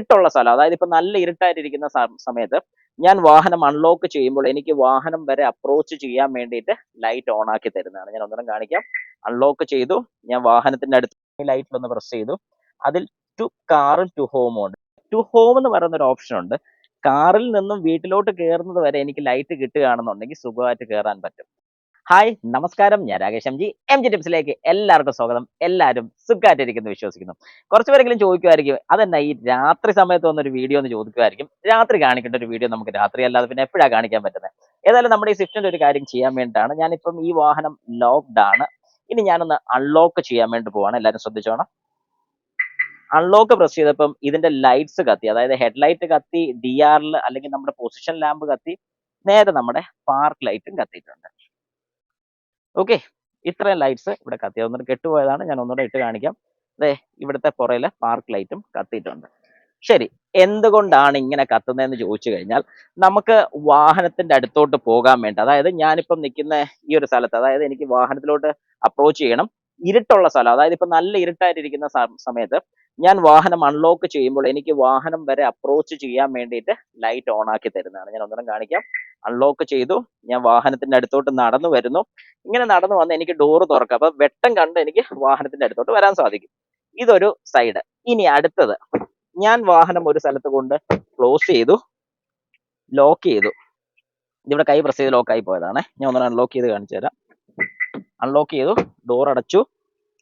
ഇരുട്ടുള്ള സ്ഥലം, അതായത് ഇപ്പൊ നല്ല ഇരുട്ടായിട്ടിരിക്കുന്ന സമയത്ത് ഞാൻ വാഹനം അൺലോക്ക് ചെയ്യുമ്പോൾ എനിക്ക് വാഹനം വരെ അപ്രോച്ച് ചെയ്യാൻ വേണ്ടിയിട്ട് ലൈറ്റ് ഓൺ ആക്കി തരുന്നതാണ്. ഞാൻ ഒന്നുകൂടെ കാണിക്കാം. അൺലോക്ക് ചെയ്തു, ഞാൻ വാഹനത്തിന്റെ അടുത്ത് ലൈറ്റിലൊന്ന് പ്രസ് ചെയ്തു, അതിൽ ടു കാറും ടു ഹോമും ഉണ്ട്. ടു ഹോം എന്ന് പറയുന്ന ഒരു ഓപ്ഷൻ ഉണ്ട്. കാറിൽ നിന്നും വീട്ടിലോട്ട് കയറുന്നത് വരെ എനിക്ക് ലൈറ്റ് കിട്ടുകയാണെന്നുണ്ടെങ്കിൽ സുഖമായിട്ട് കയറാൻ പറ്റും. ഹായ്, നമസ്കാരം. ഞാൻ രാകേഷ് എം ജി ടിപ്സിലേക്ക് എല്ലാവർക്കും സ്വാഗതം. എല്ലാവരും സുഖമായിട്ടിരിക്കുന്നു വിശ്വസിക്കുന്നു. കുറച്ച് പേരെങ്കിലും ചോദിക്കുമായിരിക്കും, അതെന്നാ ഈ രാത്രി സമയത്ത് വന്നൊരു വീഡിയോ എന്ന് ചോദിക്കുമായിരിക്കും. രാത്രി കാണിക്കേണ്ട ഒരു വീഡിയോ നമുക്ക് രാത്രി അല്ലാതെ പിന്നെ എപ്പോഴാണ് കാണിക്കാൻ പറ്റുന്നത്? ഏതായാലും നമ്മുടെ ഈ സ്വിഫ്റ്റിന്റെ ഒരു കാര്യം ചെയ്യാൻ വേണ്ടിയിട്ടാണ്. ഞാനിപ്പം ഈ വാഹനം ലോക്ക്ഡ് ആണ്. ഇനി ഞാനൊന്ന് അൺലോക്ക് ചെയ്യാൻ വേണ്ടി പോവാണ്. എല്ലാവരും ശ്രദ്ധിച്ചോണം. അൺലോക്ക് പ്രസ് ചെയ്തപ്പം ഇതിന്റെ ലൈറ്റ്സ് കത്തി, അതായത് ഹെഡ്ലൈറ്റ് കത്തി, DRL അല്ലെങ്കിൽ നമ്മുടെ പൊസിഷൻ ലാമ്പ് കത്തി, നേരെ നമ്മുടെ പാർക്ക് ലൈറ്റും കത്തിയിട്ടുണ്ട്. ഓക്കെ, ഇത്രയും ലൈറ്റ്സ് ഇവിടെ കത്തി. ഒന്നുകൂടെ കെട്ടുപോയതാണ്, ഞാൻ ഒന്നുകൂടെ ഇട്ട് കാണിക്കാം. അതെ, ഇവിടുത്തെ പുറയിലെ പാർക്ക് ലൈറ്റും കത്തിയിട്ടുണ്ട്. ശരി, എന്തുകൊണ്ടാണ് ഇങ്ങനെ കത്തുന്നതെന്ന് ചോദിച്ചു കഴിഞ്ഞാൽ, നമുക്ക് വാഹനത്തിന്റെ അടുത്തോട്ട് പോകാൻ വേണ്ടി, അതായത് ഞാനിപ്പം നിൽക്കുന്ന ഈ ഒരു സ്ഥലത്ത്, അതായത് എനിക്ക് വാഹനത്തിലോട്ട് അപ്രോച്ച് ചെയ്യണം, ഇരുട്ടുള്ള സ്ഥലം, അതായത് ഇപ്പൊ നല്ല ഇരുട്ടായിട്ടിരിക്കുന്ന സമയത്ത് ഞാൻ വാഹനം അൺലോക്ക് ചെയ്യുമ്പോൾ എനിക്ക് വാഹനം വരെ അപ്രോച്ച് ചെയ്യാൻ വേണ്ടിയിട്ട് ലൈറ്റ് ഓൺ ആക്കി തരുന്നതാണ്. ഞാൻ ഒന്നുകൂടെ കാണിക്കാം. അൺലോക്ക് ചെയ്തു, ഞാൻ വാഹനത്തിന്റെ അടുത്തോട്ട് നടന്നു വരുന്നു. ഇങ്ങനെ നടന്നു വന്ന് എനിക്ക് ഡോറ് തുറക്കാം, അപ്പൊ വെട്ടം കണ്ട് എനിക്ക് വാഹനത്തിന്റെ അടുത്തോട്ട് വരാൻ സാധിക്കും. ഇതൊരു സൈഡ്. ഇനി അടുത്തത്, ഞാൻ വാഹനം ഒരു സ്ഥലത്ത് കൊണ്ട് ക്ലോസ് ചെയ്തു, ലോക്ക് ചെയ്തു. ഇതിവിടെ കൈ പ്രസ് ചെയ്ത് ലോക്കായി പോയതാണ്. ഞാൻ ഒന്നുകൂടെ അൺലോക്ക് ചെയ്ത് കാണിച്ചു തരാം. അൺലോക്ക് ചെയ്തു, ഡോർ അടച്ചു,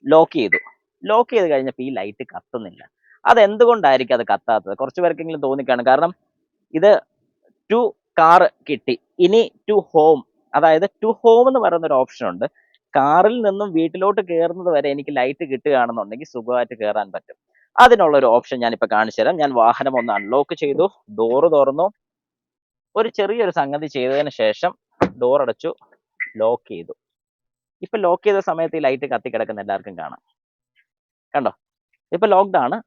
ലോക്ക് ചെയ്തു. ലോക്ക് ചെയ്ത് കഴിഞ്ഞപ്പോൾ ഈ ലൈറ്റ് കത്തുന്നില്ല. അതെന്തുകൊണ്ടായിരിക്കും അത് കത്താത്തത്? കുറച്ച് പേർക്കെങ്കിലും തോന്നിക്കാണും. കാരണം ഇത് ടു കാർ കിട്ടി, ഇനി ടു ഹോം, അതായത് ടു ഹോം എന്ന് പറയുന്ന ഒരു ഓപ്ഷൻ ഉണ്ട്. കാറിൽ നിന്നും വീട്ടിലോട്ട് കയറുന്നത് വരെ എനിക്ക് ലൈറ്റ് കിട്ടുകയാണെന്നുണ്ടെങ്കിൽ സുഖമായിട്ട് കയറാൻ പറ്റും. അതിനുള്ള ഒരു ഓപ്ഷൻ ഞാനിപ്പോൾ കാണിച്ചു തരാം. ഞാൻ വാഹനം ഒന്ന് അൺലോക്ക് ചെയ്തു, ഡോറ് തുറന്നു, ഒരു ചെറിയൊരു സംഗതി ചെയ്തതിന് ശേഷം ഡോർ അടച്ചു, ലോക്ക് ചെയ്തു. ഇപ്പൊ ലോക്ക് ചെയ്ത സമയത്ത് ഈ ലൈറ്റ് കത്തി കിടക്കുന്ന എല്ലാവർക്കും കാണാം. കണ്ടോ? ഇപ്പൊ ലോക്ക്ഡ് ആണ്.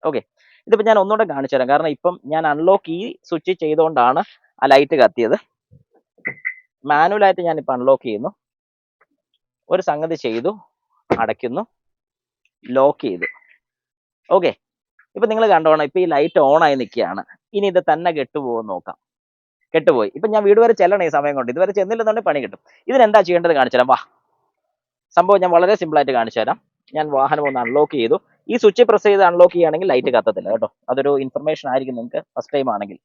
ഓക്കെ, ഇതിപ്പോ ഞാൻ ഒന്നുകൂടെ കാണിച്ചു തരാം. കാരണം ഇപ്പം ഞാൻ അൺലോക്ക് ഈ സ്വിച്ച് ചെയ്തുകൊണ്ടാണ് ആ ലൈറ്റ് കത്തിയത്. മാനുവലായിട്ട് ഞാൻ ഇപ്പൊ അൺലോക്ക് ചെയ്യുന്നു, ഒരു സംഗതി ചെയ്തു, അടയ്ക്കുന്നു, ലോക്ക് ചെയ്തു. ഓക്കെ, ഇപ്പൊ നിങ്ങൾ കണ്ടോണം, ഇപ്പൊ ഈ ലൈറ്റ് ഓൺ ആയി നിൽക്കുകയാണ്. ഇനി ഇത് തന്നെ കെട്ടുപോകുമെന്ന് നോക്കാം. കെട്ടുപോയി. ഇപ്പൊ ഞാൻ വീട് വരെ ചെല്ലണം ഈ സമയം കൊണ്ട്. ഇതുവരെ ചെന്നില്ലെന്നുണ്ടെങ്കിൽ പണി കിട്ടും. ഇതിനെന്താ ചെയ്യേണ്ടത് കാണിച്ചു തരാം, വാ. സംഭവം ഞാൻ വളരെ സിമ്പിൾ ആയിട്ട് കാണിച്ചു തരാം. ഞാൻ വാഹനം ഒന്ന് അൺലോക്ക് ചെയ്തു. ഈ സ്വിച്ച് പ്രസ് ചെയ്ത് അൺലോക്ക് ചെയ്യുകയാണെങ്കിൽ ലൈറ്റ് കത്തത്തില്ല കേട്ടോ. അതൊരു ഇൻഫർമേഷൻ ആയിരിക്കും നിങ്ങൾക്ക് ഫസ്റ്റ് ടൈം ആണെങ്കിൽ.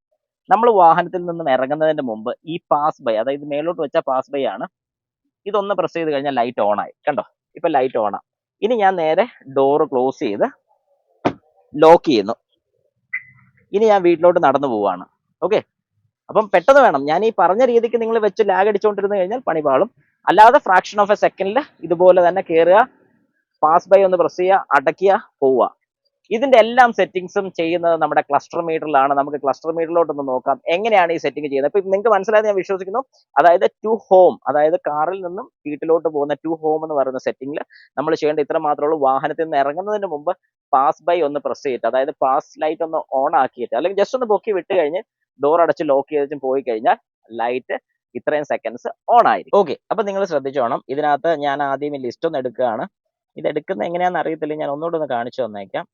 നമ്മൾ വാഹനത്തിൽ നിന്നും ഇറങ്ങുന്നതിന് മുമ്പ് ഈ പാസ് ബൈ, അതായത് മേലോട്ട് വെച്ച പാസ് ബൈ ആണ്, ഇതൊന്ന് പ്രസ് ചെയ്ത് കഴിഞ്ഞാൽ ലൈറ്റ് ഓൺ ആയി. കണ്ടോ? ഇപ്പൊ ലൈറ്റ് ഓണാ. ഇനി ഞാൻ നേരെ ഡോറ് ക്ലോസ് ചെയ്ത് ലോക്ക് ചെയ്യുന്നു. ഇനി ഞാൻ വീട്ടിലോട്ട് നടന്നു പോവാണ്. ഓക്കെ, അപ്പം പെട്ടെന്ന് വേണം. ഞാൻ ഈ പറഞ്ഞ രീതിക്ക് നിങ്ങൾ വെച്ച് ലാഗ് അടിച്ചുകൊണ്ടിരുന്നു കഴിഞ്ഞാൽ പണി പാളും. അല്ലാതെ ഫ്രാക്ഷൻ ഓഫ് എ സെക്കൻഡിൽ ഇതുപോലെ തന്നെ കയറുക, പാസ് ബൈ ഒന്ന് പ്രസ് ചെയ്യുക, അടയ്ക്കുക, പോവുക. ഇതിന്റെ എല്ലാം സെറ്റിംഗ്സും ചെയ്യുന്നത് നമ്മുടെ ക്ലസ്റ്റർ മീറ്ററിലാണ്. നമുക്ക് ക്ലസ്റ്റർ മീറ്ററിലോട്ടൊന്ന് നോക്കാം എങ്ങനെയാണ് ഈ സെറ്റിംഗ് ചെയ്യുന്നത്. ഇപ്പൊ നിങ്ങൾക്ക് മനസ്സിലായത് ഞാൻ വിശ്വസിക്കുന്നു. അതായത് ടു ഹോം, അതായത് കാറിൽ നിന്നും വീട്ടിലോട്ട് പോകുന്ന ടു ഹോം എന്ന് പറയുന്ന സെറ്റിംഗിൽ നമ്മൾ ചെയ്യേണ്ട ഇത്ര മാത്രമേ ഉള്ളൂ. വാഹനത്തിൽ നിന്ന് ഇറങ്ങുന്നതിന് മുമ്പ് പാസ് ബൈ ഒന്ന് പ്രസ് ചെയ്തിട്ട്, അതായത് പാസ് ലൈറ്റ് ഒന്ന് ഓൺ ആക്കിയിട്ട്, അല്ലെങ്കിൽ ജസ്റ്റ് ഒന്ന് പൊക്കി വിട്ട് കഴിഞ്ഞ് ഡോർ അടച്ച് ലോക്ക് ചെയ്തിട്ടും പോയി കഴിഞ്ഞാൽ ലൈറ്റ് ഇത്രയും സെക്കൻഡ്സ് ഓൺ ആയിരിക്കും. ഓക്കെ, അപ്പൊ നിങ്ങൾ ശ്രദ്ധിച്ചോണം. ഇതിനകത്ത് ഞാൻ ആദ്യം ഈ ലിസ്റ്റ് ഒന്ന് എടുക്കുകയാണ്. ഇത് എടുക്കുന്നത് എങ്ങനെയാണെന്ന് അറിയത്തില്ല, ഞാൻ ഒന്നുകൂടെ ഒന്ന് കാണിച്ചു തന്നേക്കാം.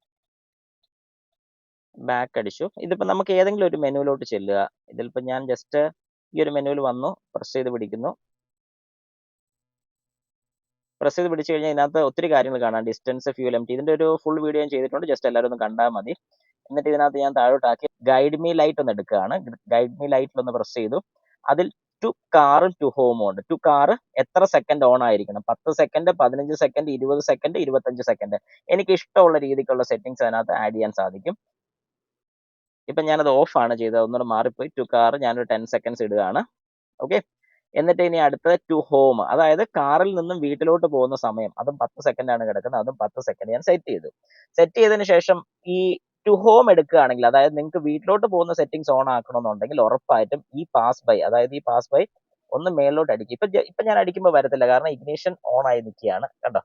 ബാക്ക് അടിച്ചു. ഇതിപ്പോ നമുക്ക് ഏതെങ്കിലും ഒരു മെനുവിലോട്ട് ചെല്ലുക. ഇതിലിപ്പോ ഞാൻ ജസ്റ്റ് ഈ ഒരു മെനുവിൽ വന്നു, പ്രസ് ചെയ്ത് പിടിക്കുന്നു. പ്രസ് ചെയ്ത് പിടിച്ചു കഴിഞ്ഞാൽ ഇതിനകത്ത് ഒത്തിരി കാര്യങ്ങൾ കാണാം. ഡിസ്റ്റൻസ്, ഫ്യൂൽ എംറ്റി, ഇതിന്റെ ഒരു ഫുൾ വീഡിയോ ഞാൻ ചെയ്തിട്ടുണ്ട്. ജസ്റ്റ് എല്ലാവരും ഒന്ന് കണ്ടാൽ മതി. എന്നിട്ട് ഇതിനകത്ത് ഞാൻ താഴോട്ടാക്കി ഗൈഡ് മീ ലൈറ്റ് ഒന്ന് എടുക്കുകയാണ്. ഗൈഡ് മീ ലൈറ്റിൽ ഒന്ന് പ്രസ് ചെയ്തു. അതിൽ ടു കാറും ടു ഹോമും ഉണ്ട്. ടു കാറ് എത്ര സെക്കൻഡ് ഓൺ ആയിരിക്കണം? 10 സെക്കൻഡ്, 15 സെക്കൻഡ്, 20 സെക്കൻഡ്, 25 സെക്കൻഡ്. എനിക്ക് ഇഷ്ടമുള്ള രീതിക്കുള്ള സെറ്റിംഗ്സ് അതിനകത്ത് ആഡ് ചെയ്യാൻ സാധിക്കും. ഇപ്പൊ ഞാനത് ഓഫ് ആണ് ചെയ്തത്, ഒന്നുകൂടെ മാറിപ്പോയി. ടു കാർ ഞാനൊരു 10 സെക്കൻഡ്സ് ഇടുകയാണ്. ഓക്കെ, എന്നിട്ട് ഇനി അടുത്തത് ടു ഹോം, അതായത് കാറിൽ നിന്നും വീട്ടിലോട്ട് പോകുന്ന സമയം, അതും 10 സെക്കൻഡ് ആണ് കിടക്കുന്നത്. അതും 10 സെക്കൻഡ് ഞാൻ സെറ്റ് ചെയ്തു. സെറ്റ് ചെയ്തതിന് ശേഷം ഈ ടു ഹോം എടുക്കുകയാണെങ്കിൽ, അതായത് നിങ്ങൾക്ക് വീട്ടിലോട്ട് പോകുന്ന സെറ്റിംഗ്സ് ഓൺ ആക്കണമെന്നുണ്ടെങ്കിൽ ഉറപ്പായിട്ടും ഈ പാസ് ബൈ, അതായത് ഈ പാസ് ബൈ ഒന്ന് മേളിലോട്ട് അടിക്കും. ഇപ്പൊ ഞാൻ അടിക്കുമ്പോൾ വരത്തില്ല, കാരണം ഇഗ്നിഷൻ ഓൺ ആയി നിൽക്കുകയാണ്. കണ്ടോ?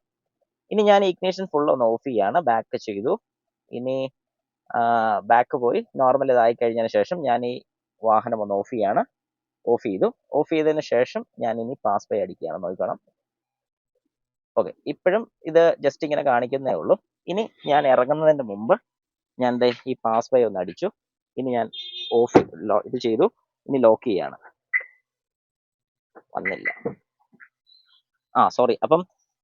ഇനി ഞാൻ ഇഗ്നിഷൻ ഫുൾ ഒന്ന് ഓഫ് ചെയ്യാണ്. ബാക്ക് ചെയ്തു. ഇനി ബാക്ക് പോയി നോർമൽ ഇതായി കഴിഞ്ഞതിന് ശേഷം ഞാൻ ഈ വാഹനം ഒന്ന് ഓഫ് ചെയ്യാണ്. ഓഫ് ചെയ്തു. ഓഫ് ചെയ്തതിന് ശേഷം ഞാൻ ഇനി പാസ് ബൈ അടിക്കുകയാണ്. നോക്കണം. ഓക്കെ, ഇപ്പോഴും ഇത് ജസ്റ്റ് ഇങ്ങനെ കാണിക്കുന്നേ ഉള്ളൂ. ഇനി ഞാൻ ഇറങ്ങുന്നതിന് മുമ്പ് ഞാൻ ദേ ഈ പാസ് വേ ഒന്ന് അടിച്ചു. ഇനി ഞാൻ ഇത് ചെയ്തു. ഇനി ലോക്ക് ചെയ്യാണ്. വന്നില്ല. സോറി. അപ്പം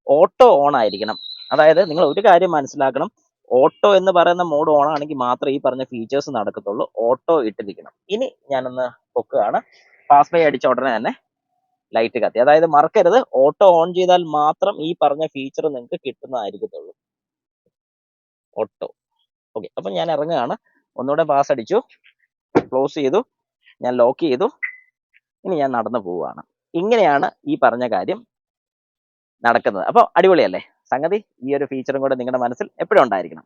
ഓട്ടോ ഓൺ ആയിരിക്കണം. അതായത് നിങ്ങൾ ഒരു കാര്യം മനസ്സിലാക്കണം, ഓട്ടോ എന്ന് പറയുന്ന മോഡ് ഓൺ ആണെങ്കിൽ മാത്രമേ ഈ പറഞ്ഞ ഫീച്ചേഴ്സ് നടക്കത്തുള്ളൂ. ഓട്ടോ ഇട്ടിരിക്കണം. ഇനി ഞാനൊന്ന് പൊക്കുകയാണ്. പാസ് വേ അടിച്ച ഉടനെ തന്നെ ലൈറ്റ് കത്തി. അതായത് മറക്കരുത്, ഓട്ടോ ഓൺ ചെയ്താൽ മാത്രം ഈ പറഞ്ഞ ഫീച്ചർ നിങ്ങൾക്ക് കിട്ടുന്നതായിരിക്കത്തുള്ളൂ. ഓട്ടോ. ഓക്കെ, അപ്പം ഞാൻ ഇറങ്ങുകയാണ്. ഒന്നുകൂടെ പാസ് അടിച്ചു, ക്ലോസ് ചെയ്തു, ഞാൻ ലോക്ക് ചെയ്തു. ഇനി ഞാൻ നടന്നു പോവുകയാണ്. ഇങ്ങനെയാണ് ഈ പറഞ്ഞ കാര്യം നടക്കുന്നത്. അപ്പോൾ അടിപൊളിയല്ലേ സംഗതി? ഈ ഒരു ഫീച്ചറും കൂടെ നിങ്ങളുടെ മനസ്സിൽ എപ്പോഴും ഉണ്ടായിരിക്കണം.